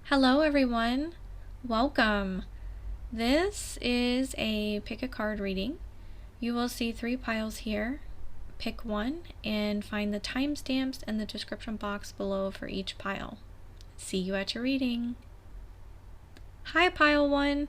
Hello everyone, welcome. This is a pick a card reading. You will see 3 piles here. Pick one and find the timestamps in the description box below for each pile. See you at your reading. Hi pile 1.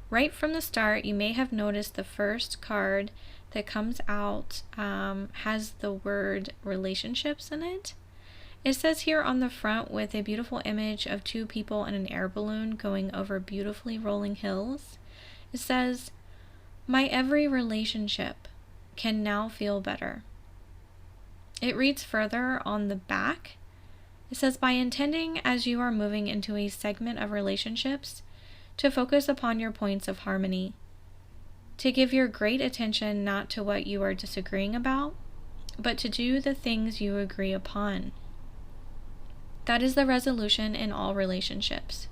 Right from the start you may have noticed the first card that comes out has the word relationships in it. It says here on the front with a beautiful image of 2 people in an air balloon going over beautifully rolling hills. It says, "My every relationship can now feel better." It reads further on the back. It says, "By intending as you are moving into a segment of relationships, to focus upon your points of harmony, to give your great attention not to what you are disagreeing about, but to do the things you agree upon. That is the resolution in all relationships.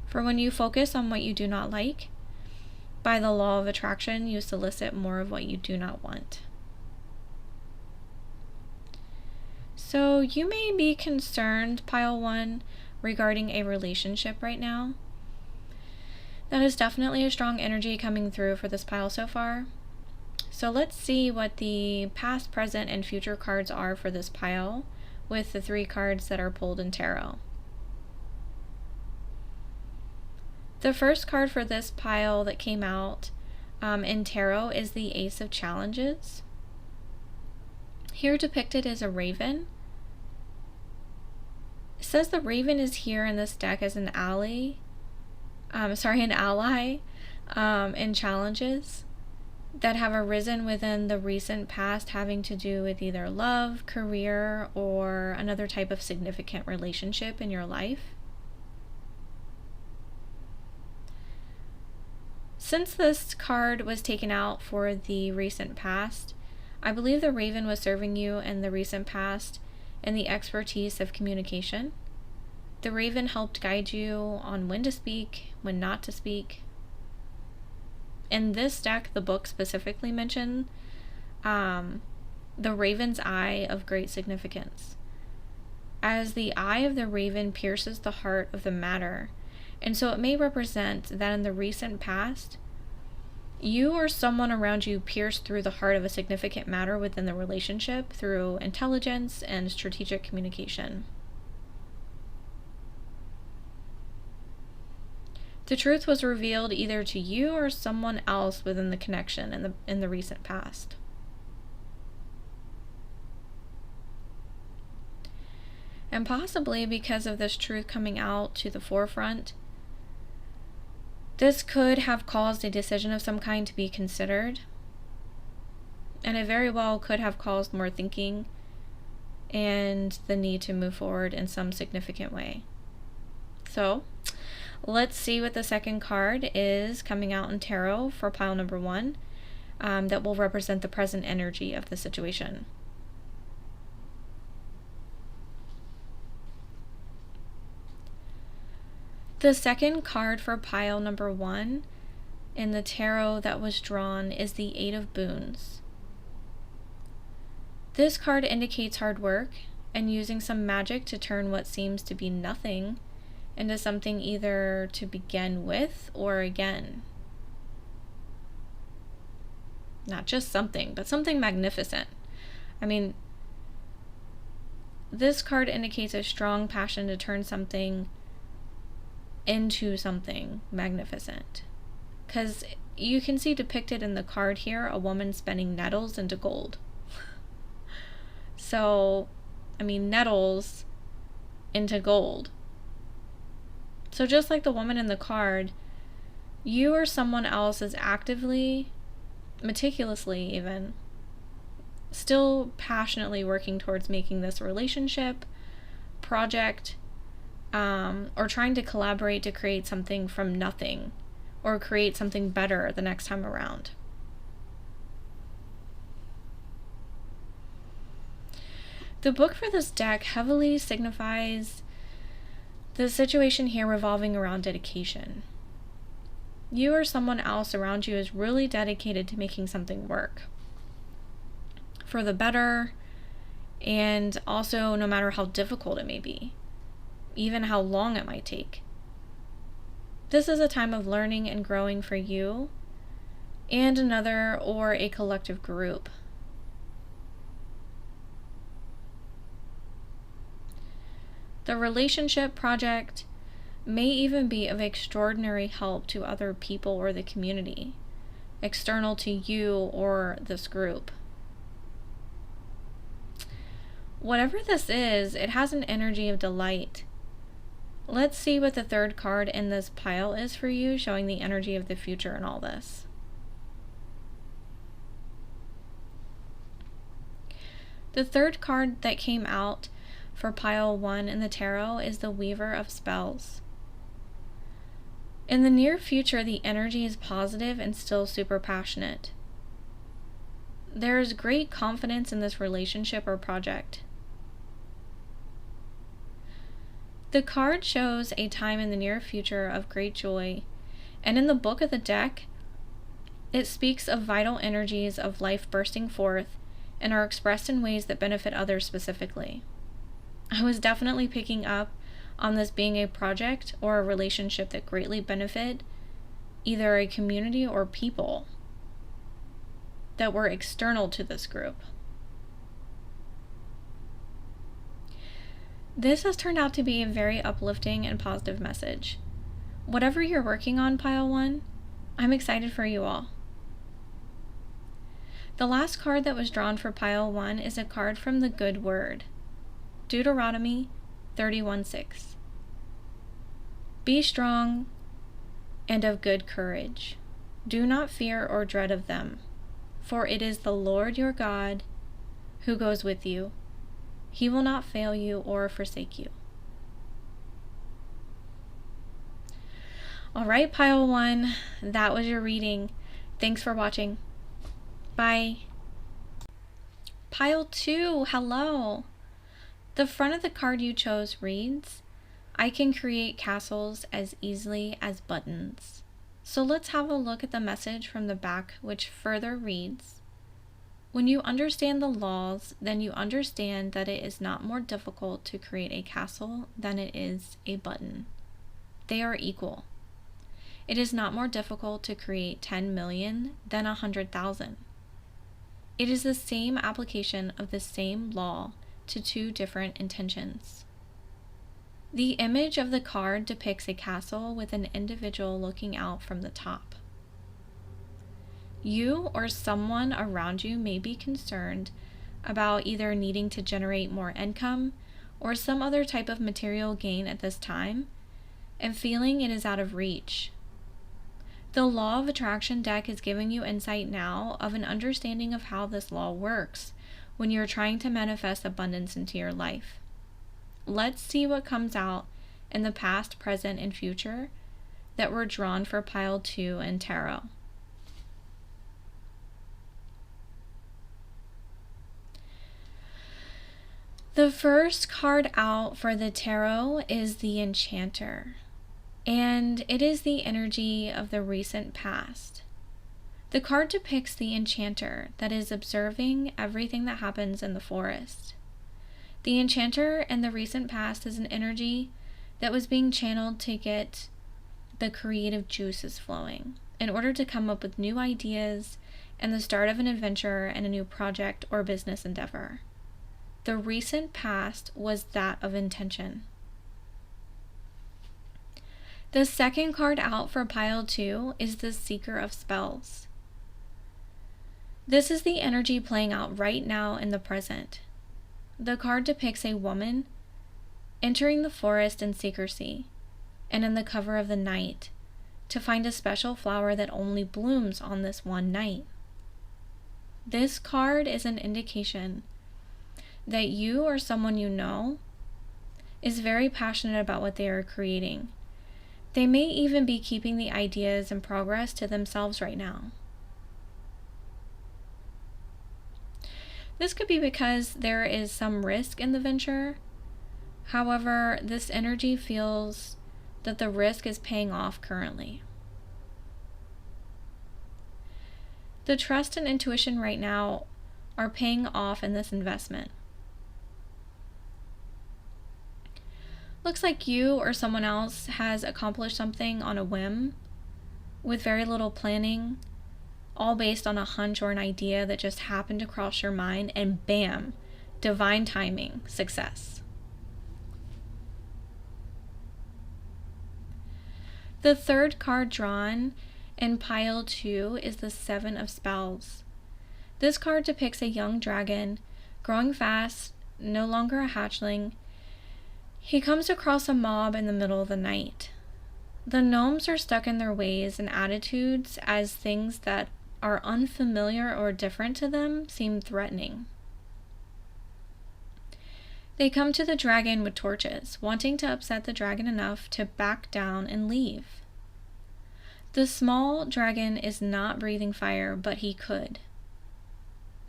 For when you focus on what you do not like, by the law of attraction, you solicit more of what you do not want." So you may be concerned, pile 1, regarding a relationship right now. That is definitely a strong energy coming through for this pile so far. So let's see what the past, present, and future cards are for this pile with the 3 cards that are pulled in tarot. The first card for this pile that came out in tarot is the Ace of Challenges. Here depicted is a raven. It says the raven is here in this deck as an ally in challenges that have arisen within the recent past, having to do with either love, career, or another type of significant relationship in your life. Since this card was taken out for the recent past, I believe the raven was serving you in the recent past in the expertise of communication. The raven helped guide you on when to speak, when not to speak. In this deck, the book specifically mentioned the raven's eye of great significance, as the eye of the raven pierces the heart of the matter, and so it may represent that in the recent past, you or someone around you pierced through the heart of a significant matter within the relationship through intelligence and strategic communication. The truth was revealed either to you or someone else within the connection in the recent past. And possibly because of this truth coming out to the forefront, this could have caused a decision of some kind to be considered. And it very well could have caused more thinking and the need to move forward in some significant way. So, let's see what the second card is coming out in tarot for pile number 1 that will represent the present energy of the situation. The second card for pile number 1 in the tarot that was drawn is the 8 of Boons. This card indicates hard work and using some magic to turn what seems to be nothing into something either to begin with or again. Not just something, but something magnificent. I mean, this card indicates a strong passion to turn something into something magnificent. Because you can see depicted in the card here a woman spinning nettles into gold. So, I mean, nettles into gold. So just like the woman in the card, you or someone else is actively, meticulously even, still passionately working towards making this relationship, project, or trying to collaborate to create something from nothing, or create something better the next time around. The book for this deck heavily signifies the situation here revolving around dedication. You or someone else around you is really dedicated to making something work for the better, and also no matter how difficult it may be. even how long it might take. This is a time of learning and growing for you and another or a collective group. The relationship project may even be of extraordinary help to other people or the community, external to you or this group. Whatever this is, it has an energy of delight. Let's see what the third card in this pile is for you, showing the energy of the future in all this. The third card that came out for pile 1 in the tarot is the Weaver of Spells. In the near future, the energy is positive and still super passionate. There is great confidence in this relationship or project. The card shows a time in the near future of great joy, and in the book of the deck, it speaks of vital energies of life bursting forth and are expressed in ways that benefit others specifically. I was definitely picking up on this being a project or a relationship that greatly benefit either a community or people that were external to this group. This has turned out to be a very uplifting and positive message. Whatever you're working on, pile 1, I'm excited for you all. The last card that was drawn for pile 1 is a card from the Good Word, Deuteronomy 31:6. Be strong and of good courage. Do not fear or dread of them, for it is the Lord your God who goes with you. He will not fail you or forsake you. All right, pile 1, that was your reading. Thanks for watching. Bye. Pile 2, hello. The front of the card you chose reads, I can create castles as easily as buttons. So let's have a look at the message from the back, which further reads, when you understand the laws, then you understand that it is not more difficult to create a castle than it is a button. They are equal. It is not more difficult to create 10 million than 100,000. It is the same application of the same law to two different intentions. The image of the card depicts a castle with an individual looking out from the top. You or someone around you may be concerned about either needing to generate more income or some other type of material gain at this time and feeling it is out of reach. The Law of Attraction deck is giving you insight now of an understanding of how this law works when you're trying to manifest abundance into your life. Let's see what comes out in the past, present, and future that were drawn for pile 2 in tarot. The first card out for the tarot is the Enchanter, and it is the energy of the recent past. The card depicts the Enchanter that is observing everything that happens in the forest. The Enchanter in the recent past is an energy that was being channeled to get the creative juices flowing in order to come up with new ideas and the start of an adventure and a new project or business endeavor. The recent past was that of intention. The second card out for pile 2 is the Seeker of Spells. This is the energy playing out right now in the present. The card depicts a woman entering the forest in secrecy and in the cover of the night to find a special flower that only blooms on this one night. This card is an indication that you or someone you know is very passionate about what they are creating. They may even be keeping the ideas and progress to themselves right now. This could be because there is some risk in the venture. However, this energy feels that the risk is paying off currently. The trust and intuition right now are paying off in this investment. Looks like you or someone else has accomplished something on a whim with very little planning, all based on a hunch or an idea that just happened to cross your mind, and bam, divine timing, success. The third card drawn in pile 2 is the Seven of Spells. This card depicts a young dragon, growing fast, no longer a hatchling. He comes across a mob in the middle of the night. The gnomes are stuck in their ways and attitudes as things that are unfamiliar or different to them seem threatening. They come to the dragon with torches, wanting to upset the dragon enough to back down and leave. The small dragon is not breathing fire, but he could.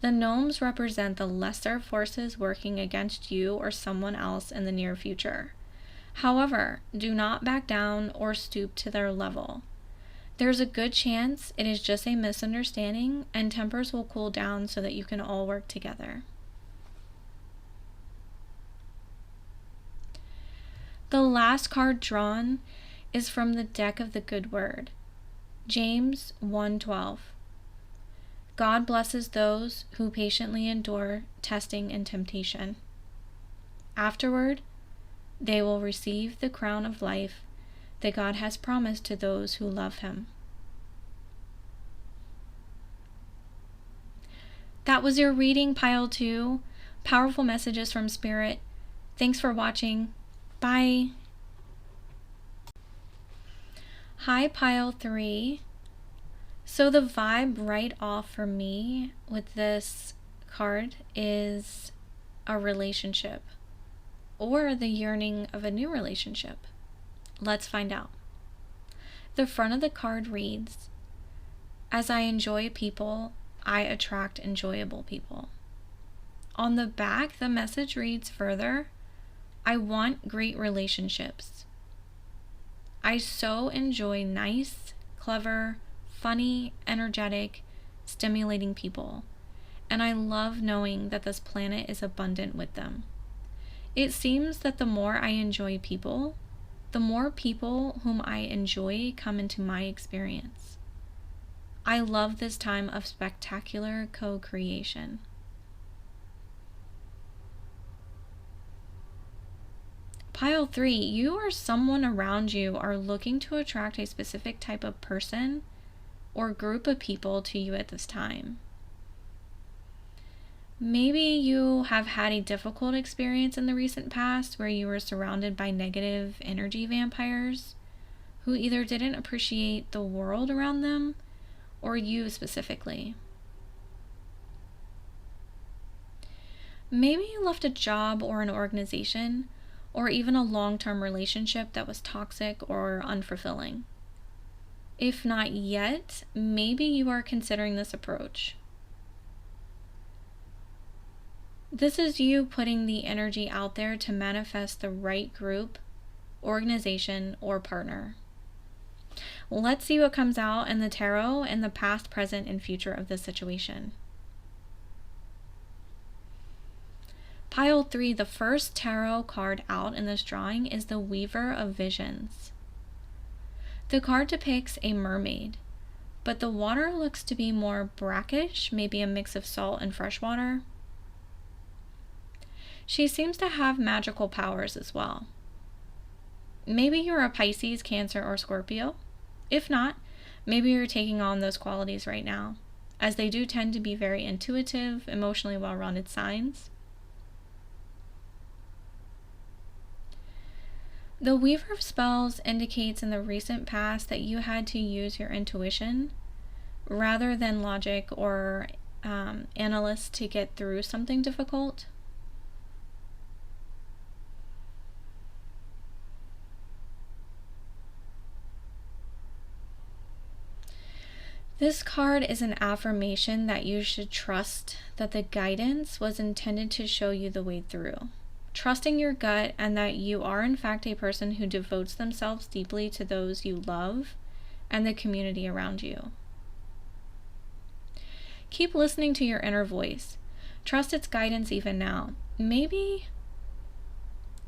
The gnomes represent the lesser forces working against you or someone else in the near future. However, do not back down or stoop to their level. There's a good chance it is just a misunderstanding, and tempers will cool down so that you can all work together. The last card drawn is from the deck of the Good Word, James 1:12. God blesses those who patiently endure testing and temptation. Afterward, they will receive the crown of life that God has promised to those who love Him. That was your reading, pile 2. Powerful messages from Spirit. Thanks for watching. Bye. Hi, pile 3. So the vibe right off for me with this card is a relationship or the yearning of a new relationship. Let's find out. The front of the card reads, "As I enjoy people, I attract enjoyable people." On the back, the message reads further, "I want great relationships. I so enjoy nice, clever, funny, energetic, stimulating people, and I love knowing that this planet is abundant with them. It seems that the more I enjoy people, the more people whom I enjoy come into my experience. I love this time of spectacular co-creation." Pile 3, you or someone around you are looking to attract a specific type of person or group of people to you at this time. Maybe you have had a difficult experience in the recent past where you were surrounded by negative energy vampires who either didn't appreciate the world around them or you specifically. Maybe you left a job or an organization or even a long-term relationship that was toxic or unfulfilling. If not yet, maybe you are considering this approach. This is you putting the energy out there to manifest the right group, organization, or partner. Let's see what comes out in the tarot and the past, present, and future of this situation. Pile 3, the first tarot card out in this drawing is the Weaver of Visions. The card depicts a mermaid, but the water looks to be more brackish, maybe a mix of salt and fresh water. She seems to have magical powers as well. Maybe you're a Pisces, Cancer, or Scorpio. If not, maybe you're taking on those qualities right now, as they do tend to be very intuitive, emotionally well-rounded signs. The Weaver of Spells indicates in the recent past that you had to use your intuition rather than logic or analysis to get through something difficult. This card is an affirmation that you should trust that the guidance was intended to show you the way through. Trusting your gut and that you are in fact a person who devotes themselves deeply to those you love and the community around you. Keep listening to your inner voice. Trust its guidance even now. Maybe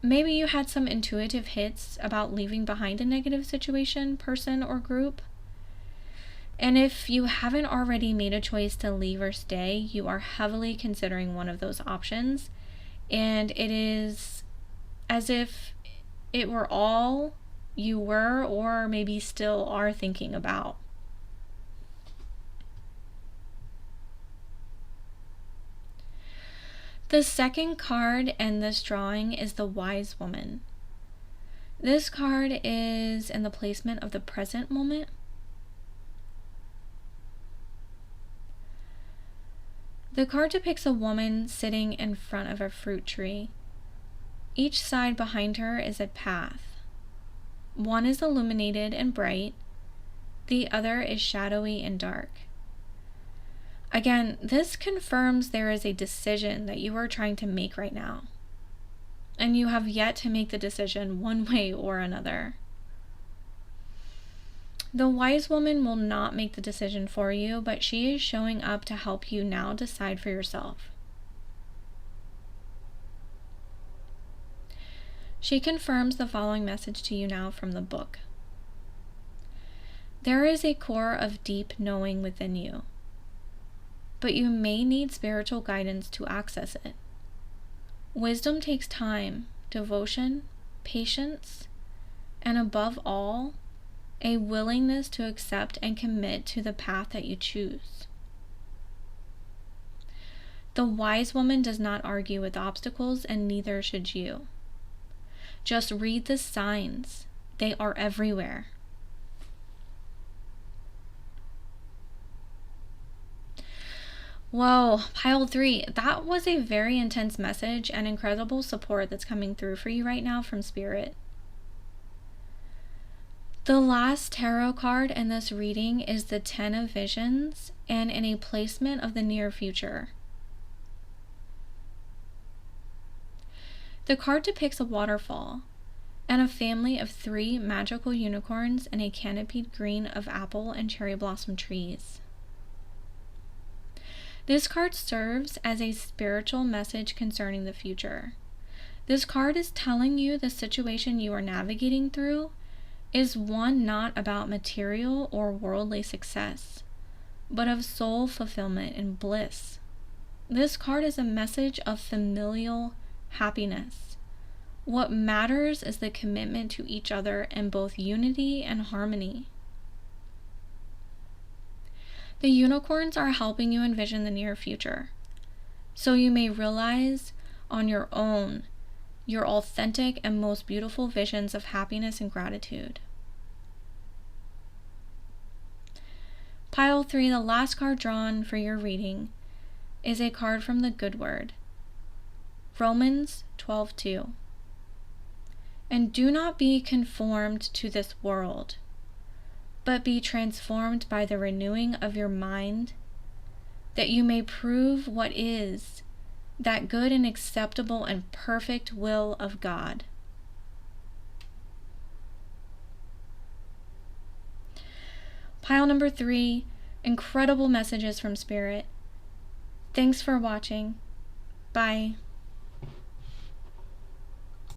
maybe you had some intuitive hits about leaving behind a negative situation, person, or group. And if you haven't already made a choice to leave or stay, you are heavily considering one of those options. And it is as if it were all you were or maybe still are thinking about. The second card in this drawing is the Wise Woman. This card is in the placement of the present moment. The card depicts a woman sitting in front of a fruit tree. Each side behind her is a path. One is illuminated and bright, the other is shadowy and dark. Again, this confirms there is a decision that you are trying to make right now, and you have yet to make the decision one way or another. The Wise Woman will not make the decision for you, but she is showing up to help you now decide for yourself. She confirms the following message to you now from the book. There is a core of deep knowing within you, but you may need spiritual guidance to access it. Wisdom takes time, devotion, patience, and above all, a willingness to accept and commit to the path that you choose. The Wise Woman does not argue with obstacles, and neither should you. Just read the signs. They are everywhere. Whoa, pile 3. That was a very intense message and incredible support that's coming through for you right now from Spirit. The last tarot card in this reading is the Ten of Visions and in a placement of the near future. The card depicts a waterfall and a family of 3 magical unicorns in a canopied green of apple and cherry blossom trees. This card serves as a spiritual message concerning the future. This card is telling you the situation you are navigating through is one not about material or worldly success, but of soul fulfillment and bliss. This card is a message of familial happiness. What matters is the commitment to each other in both unity and harmony. The unicorns are helping you envision the near future, so you may realize on your own your authentic and most beautiful visions of happiness and gratitude. Pile 3, the last card drawn for your reading, is a card from the Good Word. Romans 12:2. And do not be conformed to this world, but be transformed by the renewing of your mind, that you may prove what is that good and acceptable and perfect will of God. Pile number 3, incredible messages from Spirit. Thanks for watching. Bye.